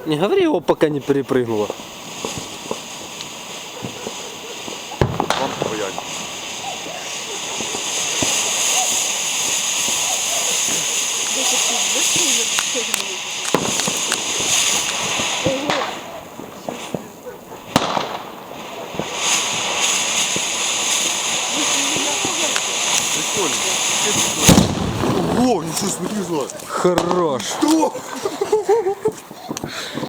Не говори его, пока не перепрыгнула. Вам стоять. Прикольно. Ого, ничего смотри, Хорош. Что?